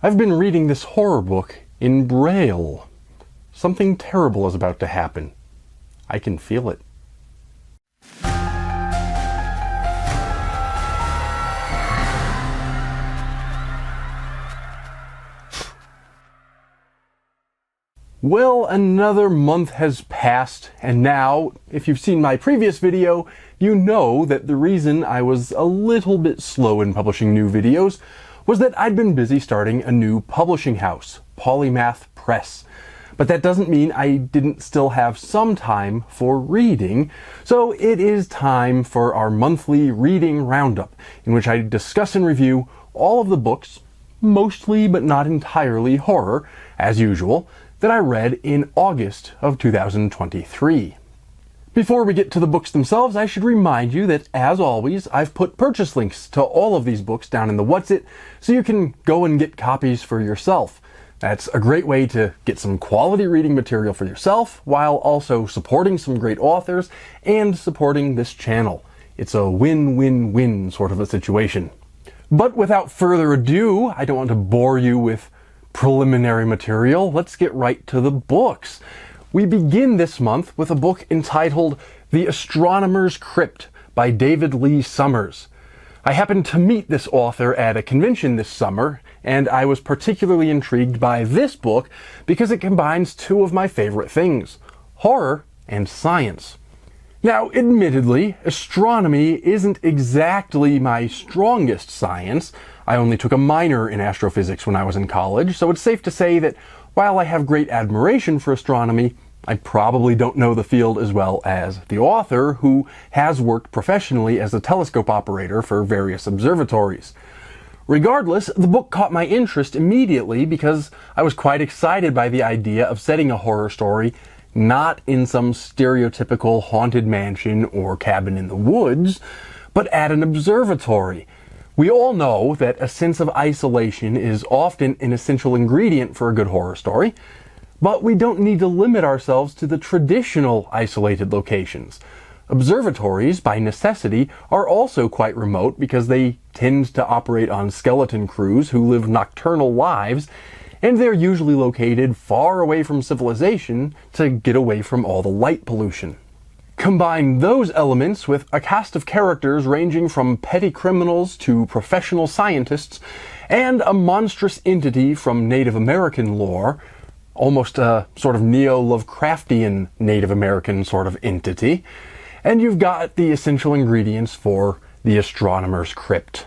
I've been reading this horror book in Braille. Something terrible is about to happen. I can feel it. Well, another month has passed, and now, if you've seen my previous video, you know that the reason I was a little bit slow in publishing new videos was that I'd been busy starting a new publishing house, Polymath Press. But that doesn't mean I didn't still have some time for reading, so it is time for our monthly reading roundup, in which I discuss and review all of the books, mostly but not entirely horror, as usual, that I read in August of 2023. Before we get to the books themselves, I should remind you that, as always, I've put purchase links to all of these books down in the What's It, so you can go and get copies for yourself. That's a great way to get some quality reading material for yourself, while also supporting some great authors and supporting this channel. It's a win-win-win sort of a situation. But without further ado, I don't want to bore you with preliminary material. Let's get right to the books. We begin this month with a book entitled The Astronomers Crypt by David Lee Summers. I happened to meet this author at a convention this summer, and I was particularly intrigued by this book because it combines two of my favorite things, horror and science. Now, admittedly, astronomy isn't exactly my strongest science. I only took a minor in astrophysics when I was in college, so it's safe to say that while I have great admiration for astronomy, I probably don't know the field as well as the author, who has worked professionally as a telescope operator for various observatories. Regardless, the book caught my interest immediately because I was quite excited by the idea of setting a horror story not in some stereotypical haunted mansion or cabin in the woods, but at an observatory. We all know that a sense of isolation is often an essential ingredient for a good horror story, but we don't need to limit ourselves to the traditional isolated locations. Observatories, by necessity, are also quite remote because they tend to operate on skeleton crews who live nocturnal lives, and they're usually located far away from civilization to get away from all the light pollution. Combine those elements with a cast of characters ranging from petty criminals to professional scientists, and a monstrous entity from Native American lore, almost a sort of neo-Lovecraftian Native American sort of entity, and you've got the essential ingredients for The Astronomers Crypt.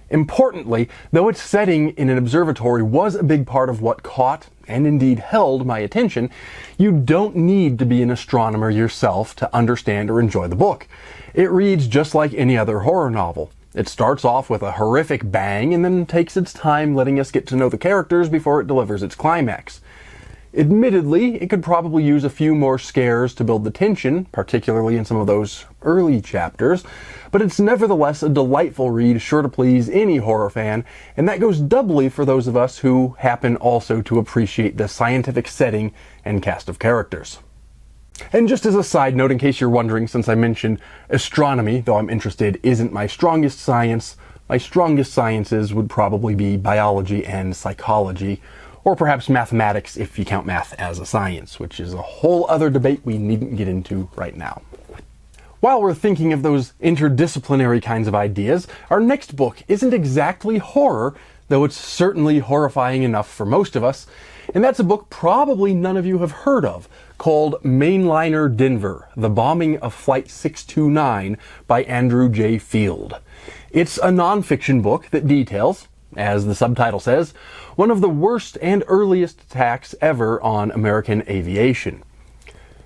Importantly, though its setting in an observatory was a big part of what caught, and indeed held, my attention, you don't need to be an astronomer yourself to understand or enjoy the book. It reads just like any other horror novel. It starts off with a horrific bang and then takes its time letting us get to know the characters before it delivers its climax. Admittedly, it could probably use a few more scares to build the tension, particularly in some of those early chapters, but it's nevertheless a delightful read sure to please any horror fan, and that goes doubly for those of us who happen also to appreciate the scientific setting and cast of characters. And just as a side note, in case you're wondering, since I mentioned astronomy, though I'm interested, isn't my strongest science, my strongest sciences would probably be biology and psychology, or perhaps mathematics if you count math as a science, which is a whole other debate we needn't get into right now. While we're thinking of those interdisciplinary kinds of ideas, our next book isn't exactly horror, though it's certainly horrifying enough for most of us, and that's a book probably none of you have heard of, called Mainliner Denver, The Bombing of Flight 629 by Andrew J. Field. It's a nonfiction book that details, as the subtitle says, one of the worst and earliest attacks ever on American aviation.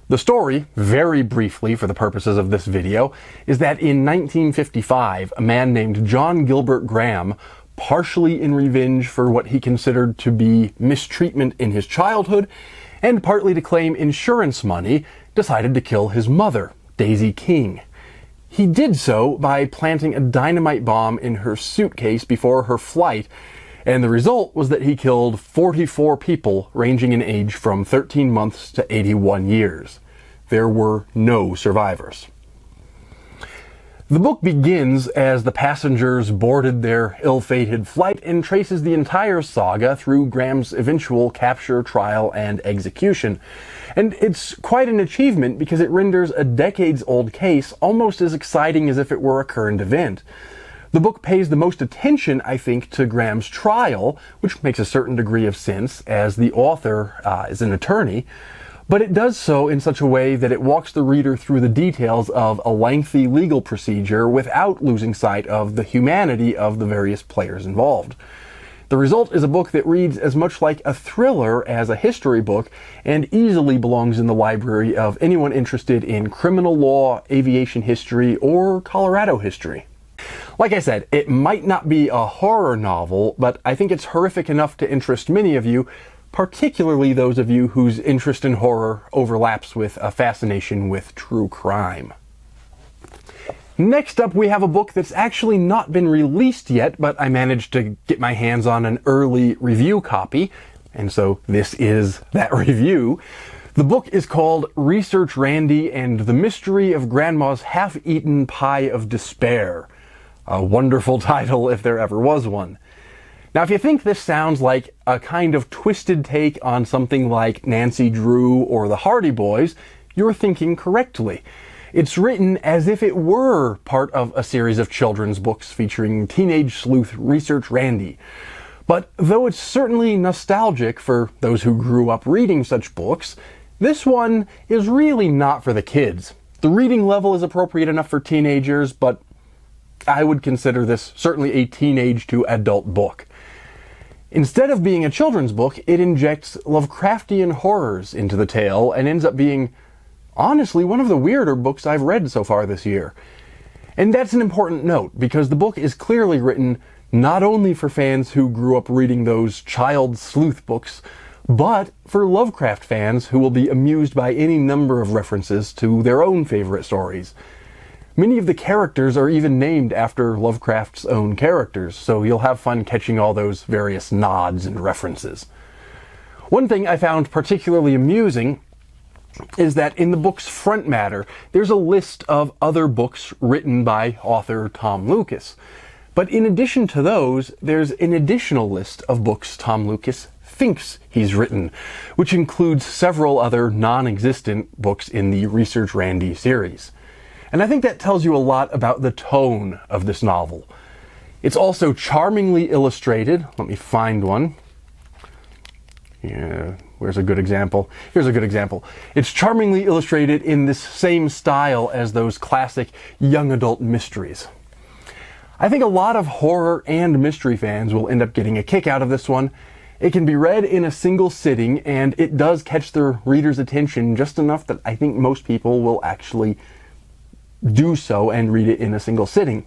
The story, very briefly for the purposes of this video, is that in 1955, a man named John Gilbert Graham, partially in revenge for what he considered to be mistreatment in his childhood, and partly to claim insurance money, decided to kill his mother, Daisy King. He did so by planting a dynamite bomb in her suitcase before her flight, and the result was that he killed 44 people ranging in age from 13 months to 81 years. There were no survivors. The book begins as the passengers boarded their ill-fated flight and traces the entire saga through Graham's eventual capture, trial, and execution. And it's quite an achievement because it renders a decades-old case almost as exciting as if it were a current event. The book pays the most attention, I think, to Graham's trial, which makes a certain degree of sense as the author is an attorney. But it does so in such a way that it walks the reader through the details of a lengthy legal procedure without losing sight of the humanity of the various players involved. The result is a book that reads as much like a thriller as a history book and easily belongs in the library of anyone interested in criminal law, aviation history, or Colorado history. Like I said, it might not be a horror novel, but I think it's horrific enough to interest many of you, particularly those of you whose interest in horror overlaps with a fascination with true crime. Next up, we have a book that's actually not been released yet, but I managed to get my hands on an early review copy, and so this is that review. The book is called Research Randy and the Mystery of Grandma's Half-Eaten Pie of Despair. A wonderful title if there ever was one. Now, if you think this sounds like a kind of twisted take on something like Nancy Drew or the Hardy Boys, you're thinking correctly. It's written as if it were part of a series of children's books featuring teenage sleuth Research Randy. But though it's certainly nostalgic for those who grew up reading such books, this one is really not for the kids. The reading level is appropriate enough for teenagers, but I would consider this certainly a teenage to adult book. Instead of being a children's book, it injects Lovecraftian horrors into the tale and ends up being, honestly, one of the weirder books I've read so far this year. And that's an important note, because the book is clearly written not only for fans who grew up reading those child sleuth books, but for Lovecraft fans who will be amused by any number of references to their own favorite stories. Many of the characters are even named after Lovecraft's own characters, so you'll have fun catching all those various nods and references. One thing I found particularly amusing is that in the book's front matter, there's a list of other books written by author Tom Lucas. But in addition to those, there's an additional list of books Tom Lucas thinks he's written, which includes several other non-existent books in the Research Randy series. And I think that tells you a lot about the tone of this novel. It's also charmingly illustrated. Let me find one. Yeah, where's a good example? Here's a good example. It's charmingly illustrated in this same style as those classic young adult mysteries. I think a lot of horror and mystery fans will end up getting a kick out of this one. It can be read in a single sitting, and it does catch the reader's attention just enough that I think most people will actually do so and read it in a single sitting.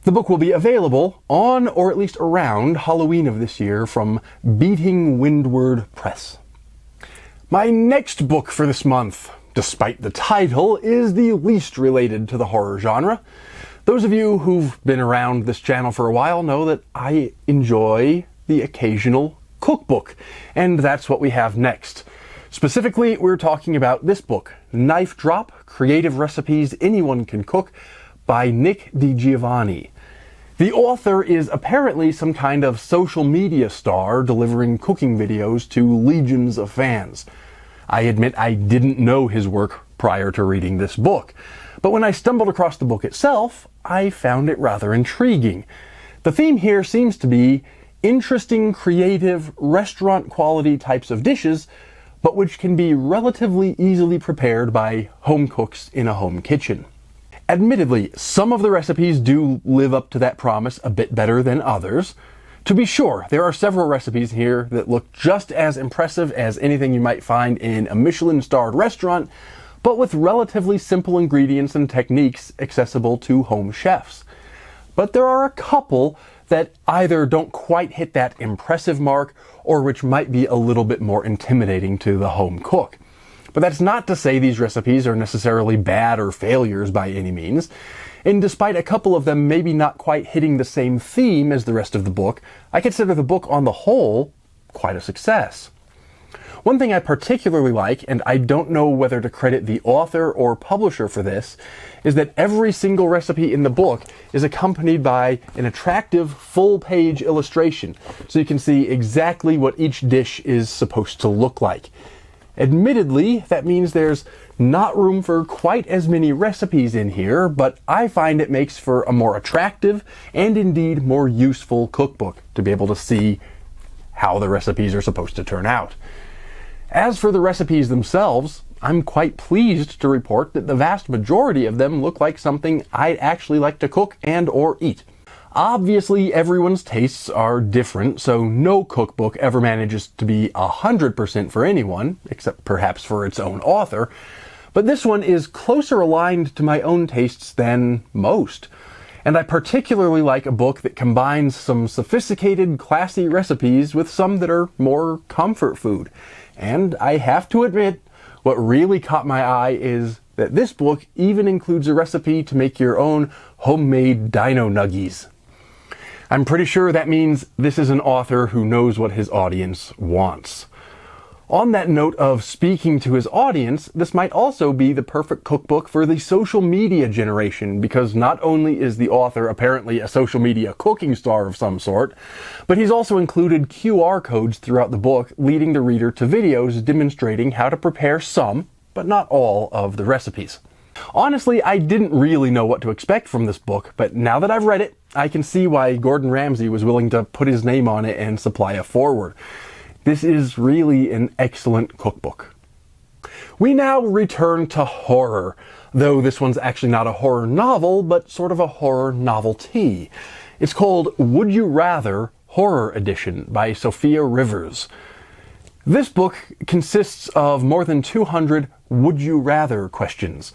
The book will be available on, or at least around, Halloween of this year from Beating Windward Press. My next book for this month, despite the title, is the least related to the horror genre. Those of you who've been around this channel for a while know that I enjoy the occasional cookbook, and that's what we have next. Specifically, we're talking about this book, Knife Drop: Creative Recipes Anyone Can Cook, by Nick DiGiovanni. The author is apparently some kind of social media star delivering cooking videos to legions of fans. I admit I didn't know his work prior to reading this book, but when I stumbled across the book itself, I found it rather intriguing. The theme here seems to be interesting, creative, restaurant-quality types of dishes, but which can be relatively easily prepared by home cooks in a home kitchen. Admittedly, some of the recipes do live up to that promise a bit better than others. To be sure, there are several recipes here that look just as impressive as anything you might find in a Michelin-starred restaurant, but with relatively simple ingredients and techniques accessible to home chefs. But there are a couple that either don't quite hit that impressive mark, or which might be a little bit more intimidating to the home cook. But that's not to say these recipes are necessarily bad or failures by any means. And despite a couple of them maybe not quite hitting the same theme as the rest of the book, I consider the book on the whole quite a success. One thing I particularly like, and I don't know whether to credit the author or publisher for this, is that every single recipe in the book is accompanied by an attractive full-page illustration, so you can see exactly what each dish is supposed to look like. Admittedly, that means there's not room for quite as many recipes in here, but I find it makes for a more attractive and indeed more useful cookbook to be able to see how the recipes are supposed to turn out. As for the recipes themselves, I'm quite pleased to report that the vast majority of them look like something I'd actually like to cook and or eat. Obviously, everyone's tastes are different, so no cookbook ever manages to be 100% for anyone, except perhaps for its own author, but this one is closer aligned to my own tastes than most. And I particularly like a book that combines some sophisticated, classy recipes with some that are more comfort food. And I have to admit, what really caught my eye is that this book even includes a recipe to make your own homemade dino nuggies. I'm pretty sure that means this is an author who knows what his audience wants. On that note of speaking to his audience, this might also be the perfect cookbook for the social media generation, because not only is the author apparently a social media cooking star of some sort, but he's also included QR codes throughout the book, leading the reader to videos demonstrating how to prepare some, but not all, of the recipes. Honestly, I didn't really know what to expect from this book, but now that I've read it, I can see why Gordon Ramsay was willing to put his name on it and supply a foreword. This is really an excellent cookbook. We now return to horror, though this one's actually not a horror novel, but sort of a horror novelty. It's called Would You Rather Horror Edition by Sophia Rivers. This book consists of more than 200 would you rather questions,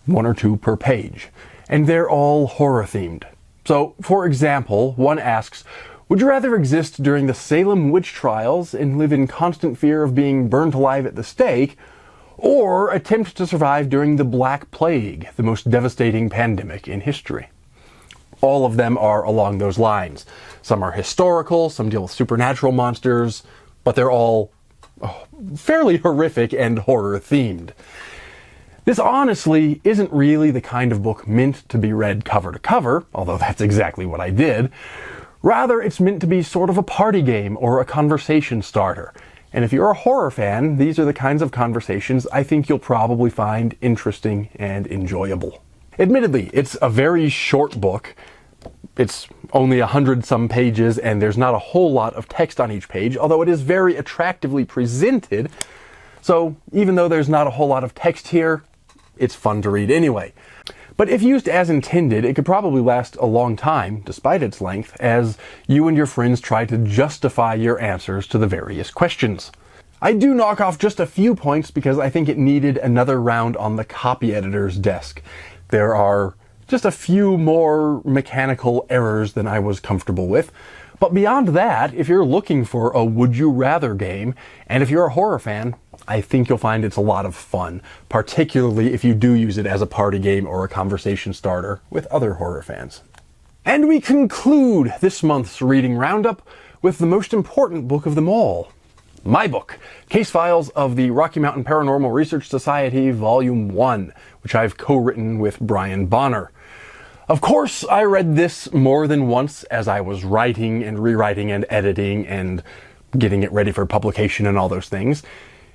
1 or 2 per page, and they're all horror themed. So, for example, one asks, would you rather exist during the Salem witch trials and live in constant fear of being burnt alive at the stake, or attempt to survive during the Black Plague, the most devastating pandemic in history? All of them are along those lines. Some are historical, some deal with supernatural monsters, but they're all fairly horrific and horror themed. This honestly isn't really the kind of book meant to be read cover to cover, although that's exactly what I did. Rather, it's meant to be sort of a party game or a conversation starter. And if you're a horror fan, these are the kinds of conversations I think you'll probably find interesting and enjoyable. Admittedly, it's a very short book. It's only 100-some pages, and there's not a whole lot of text on each page, although it is very attractively presented. So even though there's not a whole lot of text here, it's fun to read anyway. But if used as intended, it could probably last a long time, despite its length, as you and your friends try to justify your answers to the various questions. I do knock off just a few points because I think it needed another round on the copy editor's desk. There are just a few more mechanical errors than I was comfortable with. But beyond that, if you're looking for a would you rather game, and if you're a horror fan, I think you'll find it's a lot of fun, particularly if you do use it as a party game or a conversation starter with other horror fans. And we conclude this month's reading roundup with the most important book of them all. My book, Case Files of the Rocky Mountain Paranormal Research Society, Volume 1, which I've co-written with Brian Bonner. Of course, I read this more than once as I was writing and rewriting and editing and getting it ready for publication and all those things.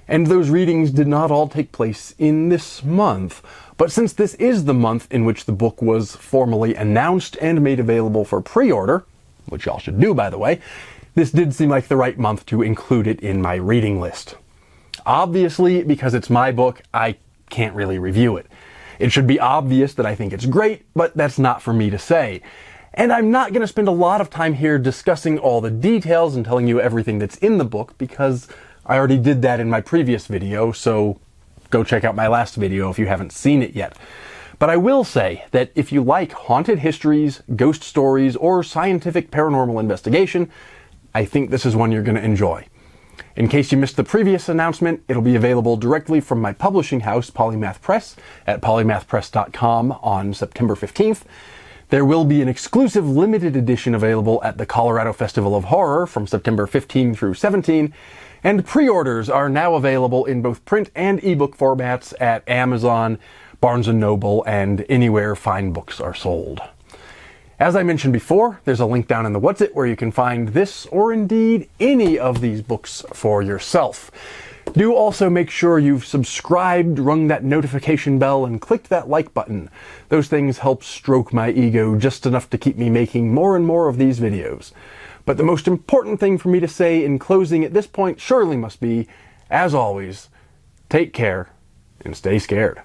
And those readings did not all take place in this month. But since this is the month in which the book was formally announced and made available for pre-order, which y'all should do, by the way, this did seem like the right month to include it in my reading list. Obviously, because it's my book, I can't really review it. It should be obvious that I think it's great, but that's not for me to say. And I'm not going to spend a lot of time here discussing all the details and telling you everything that's in the book, because I already did that in my previous video, so go check out my last video if you haven't seen it yet. But I will say that if you like haunted histories, ghost stories, or scientific paranormal investigation, I think this is one you're going to enjoy. In case you missed the previous announcement, it'll be available directly from my publishing house, Polymath Press, at polymathpress.com on September 15th. There will be an exclusive limited edition available at the Colorado Festival of Horror from September 15 through 17, and pre-orders are now available in both print and ebook formats at Amazon, Barnes & Noble, and anywhere fine books are sold. As I mentioned before, there's a link down in the What's It where you can find this, or indeed any of these books for yourself. Do also make sure you've subscribed, rung that notification bell, and clicked that like button. Those things help stroke my ego just enough to keep me making more and more of these videos. But the most important thing for me to say in closing at this point surely must be, as always, take care and stay scared.